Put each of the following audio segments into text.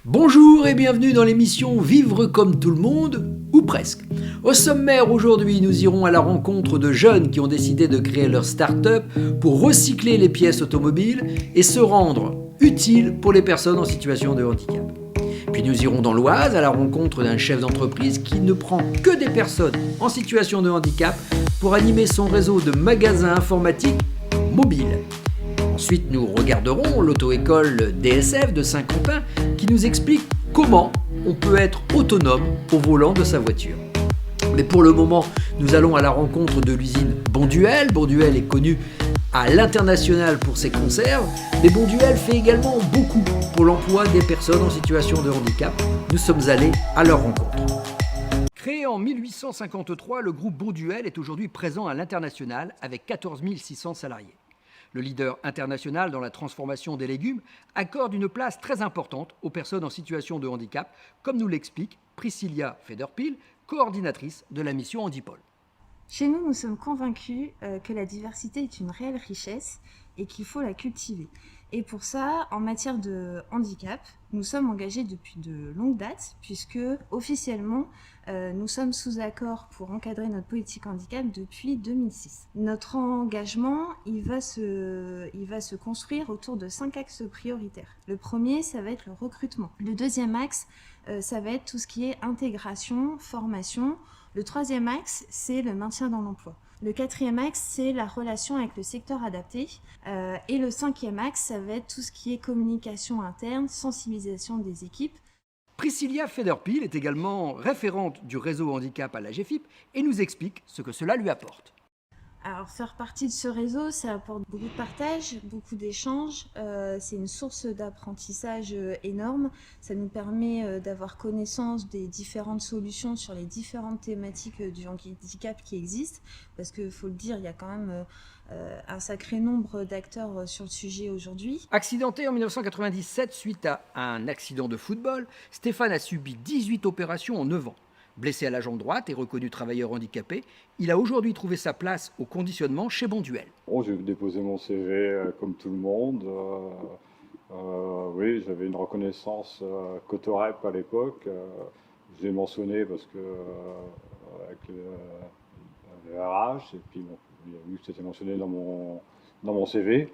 Bonjour et bienvenue dans l'émission Vivre comme tout le monde, ou presque. Au sommaire aujourd'hui, nous irons à la rencontre de jeunes qui ont décidé de créer leur start-up pour recycler les pièces automobiles et se rendre utiles pour les personnes en situation de handicap. Puis nous irons dans l'Oise à la rencontre d'un chef d'entreprise qui ne prend que des personnes en situation de handicap pour animer son réseau de magasins informatiques mobiles. Ensuite, nous regarderons l'auto-école DSF de Saint-Quentin qui nous explique comment on peut être autonome au volant de sa voiture. Mais pour le moment, nous allons à la rencontre de l'usine Bonduelle. Bonduelle est connue à l'international pour ses conserves, mais Bonduelle fait également beaucoup pour l'emploi des personnes en situation de handicap. Nous sommes allés à leur rencontre. Créé en 1853, le groupe Bonduelle est aujourd'hui présent à l'international avec 14 600 salariés. Le leader international dans la transformation des légumes accorde une place très importante aux personnes en situation de handicap, comme nous l'explique Priscilla Federpil, coordinatrice de la mission Handipol. Chez nous, nous sommes convaincus que la diversité est une réelle richesse et qu'il faut la cultiver. Et pour ça, en matière de handicap, nous sommes engagés depuis de longues dates, puisque officiellement, nous sommes sous accord pour encadrer notre politique handicap depuis 2006. Notre engagement, il va se construire autour de 5 axes prioritaires. Le premier, ça va être le recrutement. Le deuxième axe, ça va être tout ce qui est intégration, formation. Le troisième axe, c'est le maintien dans l'emploi. Le quatrième axe, c'est la relation avec le secteur adapté. Et le cinquième axe, ça va être tout ce qui est communication interne, sensibilisation des équipes. Priscilla Federpil est également référente du réseau handicap à l'AGEFIP et nous explique ce que cela lui apporte. Alors, faire partie de ce réseau, ça apporte beaucoup de partage, beaucoup d'échanges. C'est une source d'apprentissage énorme. Ça nous permet d'avoir connaissance des différentes solutions sur les différentes thématiques du handicap qui existent. Parce qu'il faut le dire, il y a quand même un sacré nombre d'acteurs sur le sujet aujourd'hui. Accidenté en 1997 suite à un accident de football, Stéphane a subi 18 opérations en 9 ans. Blessé à la jambe droite et reconnu travailleur handicapé, il a aujourd'hui trouvé sa place au conditionnement chez Bonduelle. Bon, j'ai déposé mon CV comme tout le monde. Oui, j'avais une reconnaissance Cotorep à l'époque. Je l'ai mentionné parce que avec le RH, et puis bon, il a vu que c'était mentionné dans mon CV.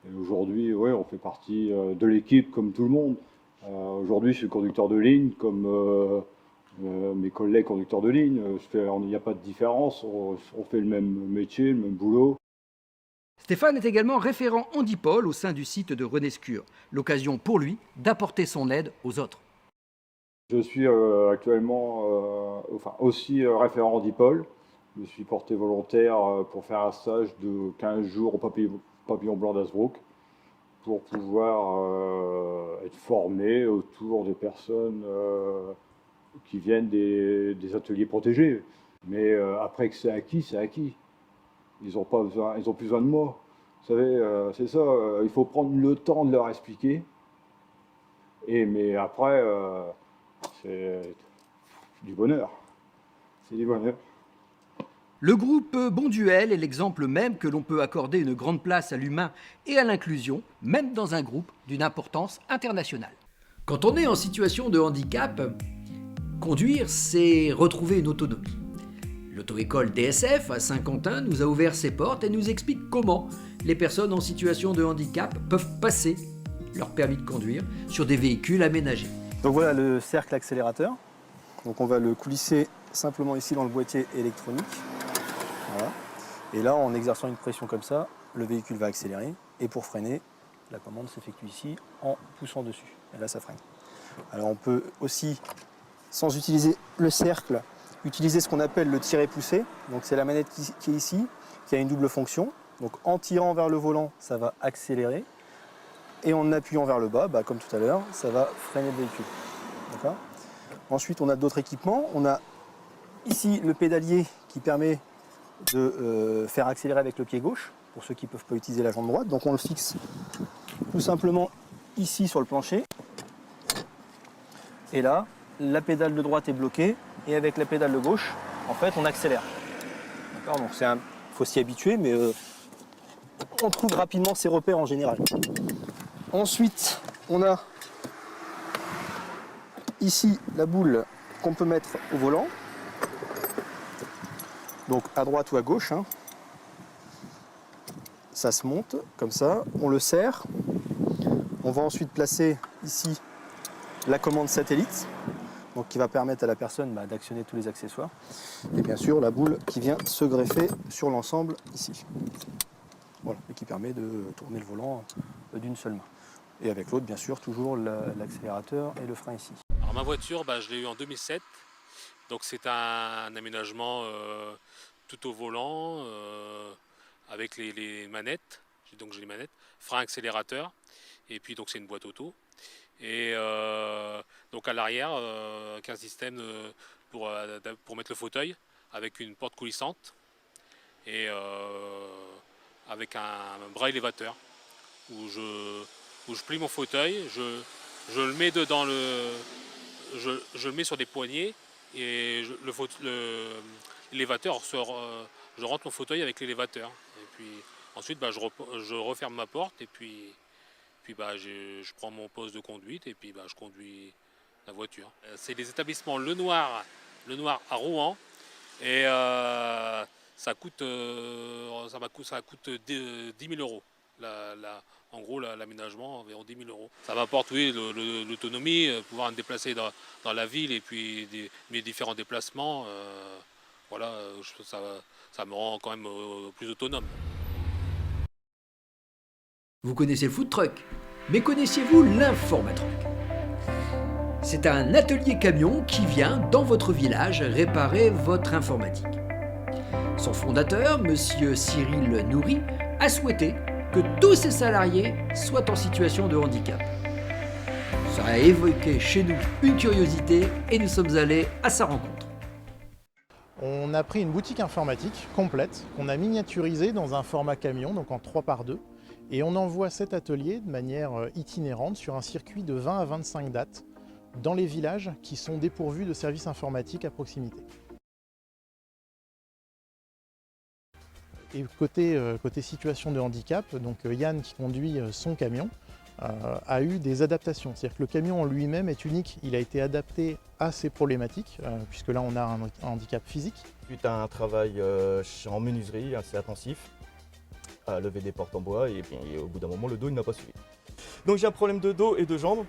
Et aujourd'hui, ouais, on fait partie de l'équipe comme tout le monde. Aujourd'hui, je suis conducteur de ligne comme mes collègues conducteurs de ligne. Il n'y a pas de différence, on fait le même métier, le même boulot. Stéphane est également référent Handipol au sein du site de Renescure, l'occasion pour lui d'apporter son aide aux autres. Je suis actuellement aussi référent Handipol. Je suis porté volontaire pour faire un stage de 15 jours au Papillon Blanc d'Asbrook pour pouvoir être formé autour des personnes qui viennent des ateliers protégés. Mais après que c'est acquis, c'est acquis. Ils n'ont plus besoin de moi. Vous savez, c'est ça, il faut prendre le temps de leur expliquer. Mais après, c'est du bonheur. C'est du bonheur. Le groupe Bonduelle est l'exemple même que l'on peut accorder une grande place à l'humain et à l'inclusion, même dans un groupe d'une importance internationale. Quand on est en situation de handicap, conduire, c'est retrouver une autonomie. L'auto-école DSF à Saint-Quentin nous a ouvert ses portes et nous explique comment les personnes en situation de handicap peuvent passer leur permis de conduire sur des véhicules aménagés. Donc voilà le cercle accélérateur. Donc on va le coulisser simplement ici dans le boîtier électronique. Voilà. Et là, en exerçant une pression comme ça, le véhicule va accélérer. Et pour freiner, la commande s'effectue ici en poussant dessus. Et là, ça freine. Alors on peut aussi, sans utiliser le cercle, utiliser ce qu'on appelle le tirer-pousser. Donc c'est la manette qui est ici, qui a une double fonction. Donc en tirant vers le volant, ça va accélérer. Et en appuyant vers le bas, comme tout à l'heure, ça va freiner le véhicule. D'accord ? Ensuite, on a d'autres équipements. On a ici le pédalier qui permet de faire accélérer avec le pied gauche, pour ceux qui ne peuvent pas utiliser la jambe droite. Donc on le fixe tout simplement ici sur le plancher. Et là, la pédale de droite est bloquée, et avec la pédale de gauche, en fait, on accélère. D'accord ? Donc il faut s'y habituer, mais on trouve rapidement ses repères en général. Ensuite, on a ici la boule qu'on peut mettre au volant, donc à droite ou à gauche, hein. Ça se monte comme ça, on le serre. On va ensuite placer ici la commande satellite, donc qui va permettre à la personne d'actionner tous les accessoires. Et bien sûr la boule qui vient se greffer sur l'ensemble ici. Voilà, et qui permet de tourner le volant d'une seule main. Et avec l'autre, bien sûr, toujours l'accélérateur et le frein ici. Alors ma voiture, je l'ai eue en 2007. Donc c'est un aménagement tout au volant, avec les manettes. Donc j'ai les manettes, frein, accélérateur. Et puis donc c'est une boîte auto. Et donc à l'arrière, avec un système pour mettre le fauteuil, avec une porte coulissante. Et avec un bras élévateur où je plie mon fauteuil, je le mets dedans je le mets sur des poignées et l'élévateur je rentre mon fauteuil avec l'élévateur. Et puis ensuite je referme ma porte et puis je prends mon poste de conduite et puis je conduis la voiture. C'est les établissements Le Noir à Rouen et ça coûte 10 000 euros. En gros, l'aménagement, environ 10 000 euros. Ça m'apporte, oui, l'autonomie, pouvoir me déplacer dans la ville et puis mes différents déplacements. Voilà, ça me rend quand même plus autonome. Vous connaissez le food truck, mais connaissiez-vous l'informatruck? C'est un atelier camion qui vient dans votre village réparer votre informatique. Son fondateur, monsieur Cyril Nourri, a souhaité que tous ses salariés soient en situation de handicap. Ça a évoqué chez nous une curiosité et nous sommes allés à sa rencontre. On a pris une boutique informatique complète qu'on a miniaturisée dans un format camion, donc en 3x2, et on envoie cet atelier de manière itinérante sur un circuit de 20 à 25 dates dans les villages qui sont dépourvus de services informatiques à proximité. Et côté situation de handicap, donc Yann qui conduit son camion a eu des adaptations. C'est-à-dire que le camion en lui-même est unique, il a été adapté à ces problématiques, puisque là on a un handicap physique. Suite à un travail en menuiserie assez intensif, à lever des portes en bois et au bout d'un moment le dos il n'a pas suivi. Donc j'ai un problème de dos et de jambes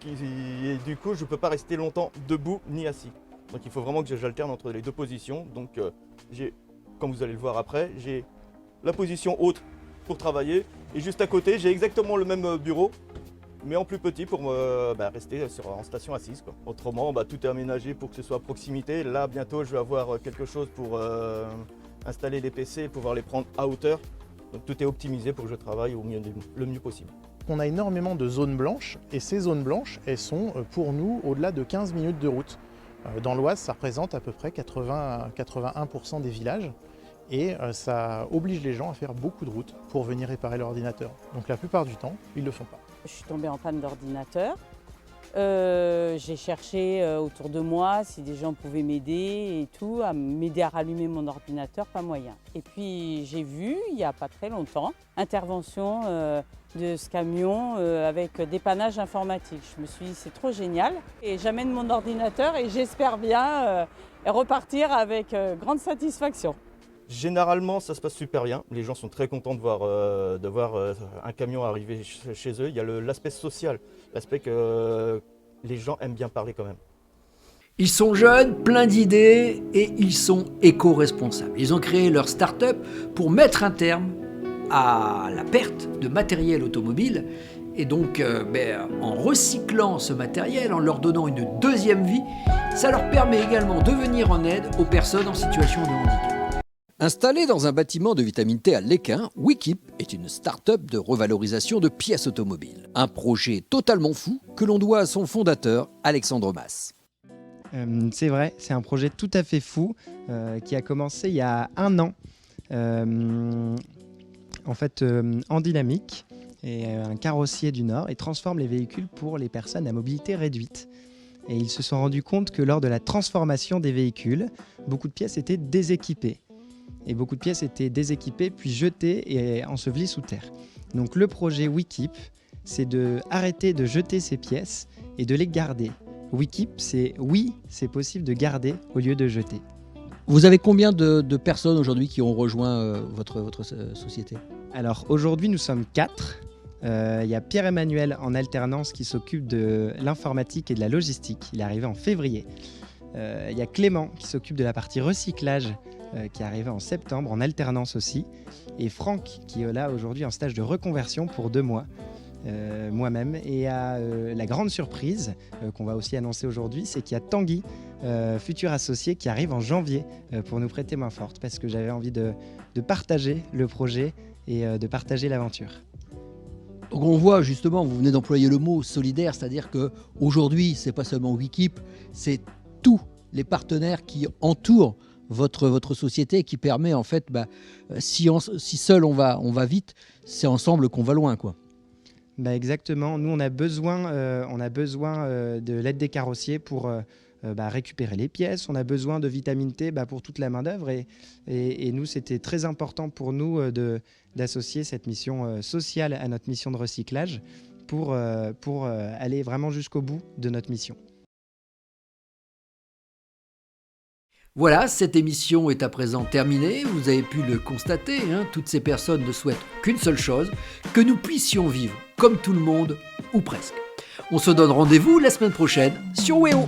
et du coup je ne peux pas rester longtemps debout ni assis. Donc il faut vraiment que j'alterne entre les deux positions. Donc comme vous allez le voir après, j'ai la position haute pour travailler et juste à côté j'ai exactement le même bureau mais en plus petit pour rester en station assise, quoi. Autrement tout est aménagé pour que ce soit à proximité. Là bientôt je vais avoir quelque chose pour installer les PC et pouvoir les prendre à hauteur. Donc tout est optimisé pour que je travaille le mieux possible. On a énormément de zones blanches et ces zones blanches elles sont pour nous au-delà de 15 minutes de route. Dans l'Oise, ça représente à peu près 80-81% des villages et ça oblige les gens à faire beaucoup de routes pour venir réparer leur ordinateur. Donc la plupart du temps, ils ne le font pas. Je suis tombée en panne d'ordinateur. J'ai cherché autour de moi si des gens pouvaient m'aider et tout, à m'aider à rallumer mon ordinateur, pas moyen. Et puis j'ai vu, il n'y a pas très longtemps, intervention de ce camion avec dépannage informatique. Je me suis dit c'est trop génial et j'amène mon ordinateur et j'espère bien repartir avec grande satisfaction. Généralement ça se passe super bien, les gens sont très contents de voir un camion arriver chez eux. Il y a l'aspect social, l'aspect que les gens aiment bien parler quand même. Ils sont jeunes, pleins d'idées et ils sont éco-responsables. Ils ont créé leur start-up pour mettre un terme à la perte de matériel automobile et donc en recyclant ce matériel, en leur donnant une deuxième vie, ça leur permet également de venir en aide aux personnes en situation de handicap. Installé dans un bâtiment de vitamine T à Léquin, Wikip est une start-up de revalorisation de pièces automobiles. Un projet totalement fou que l'on doit à son fondateur, Alexandre Mas. C'est vrai, c'est un projet tout à fait fou qui a commencé il y a 1 an. En Dynamique et un carrossier du Nord et transforme les véhicules pour les personnes à mobilité réduite. Et ils se sont rendus compte que lors de la transformation des véhicules, beaucoup de pièces étaient déséquipées. Et beaucoup de pièces étaient déséquipées puis jetées et ensevelies sous terre. Donc le projet Wikip, c'est d'arrêter de jeter ces pièces et de les garder. Wikeep, c'est oui, c'est possible de garder au lieu de jeter. Vous avez combien de personnes aujourd'hui qui ont rejoint votre société? Alors aujourd'hui, nous sommes 4. Il y a Pierre-Emmanuel en alternance qui s'occupe de l'informatique et de la logistique. Il est arrivé en février. Il y a Clément qui s'occupe de la partie recyclage qui est arrivé en septembre en alternance aussi. Et Franck qui est là aujourd'hui en stage de reconversion pour 2 mois. Moi-même. Et la grande surprise qu'on va aussi annoncer aujourd'hui, c'est qu'il y a Tanguy, futur associé, qui arrive en janvier pour nous prêter main forte parce que j'avais envie de partager le projet et de partager l'aventure. Donc on voit justement, vous venez d'employer le mot solidaire, c'est-à-dire qu'aujourd'hui, c'est pas seulement Wikeep, c'est tous les partenaires qui entourent votre société qui permet en fait, si seul on va vite, c'est ensemble qu'on va loin, quoi. Exactement. Nous, on a besoin de l'aide des carrossiers pour récupérer les pièces. On a besoin de vitamine T pour toute la main-d'œuvre. Et nous, c'était très important pour nous d'associer cette mission sociale à notre mission de recyclage pour aller vraiment jusqu'au bout de notre mission. Voilà, cette émission est à présent terminée. Vous avez pu le constater, toutes ces personnes ne souhaitent qu'une seule chose, que nous puissions vivre comme tout le monde, ou presque. On se donne rendez-vous la semaine prochaine sur WEO.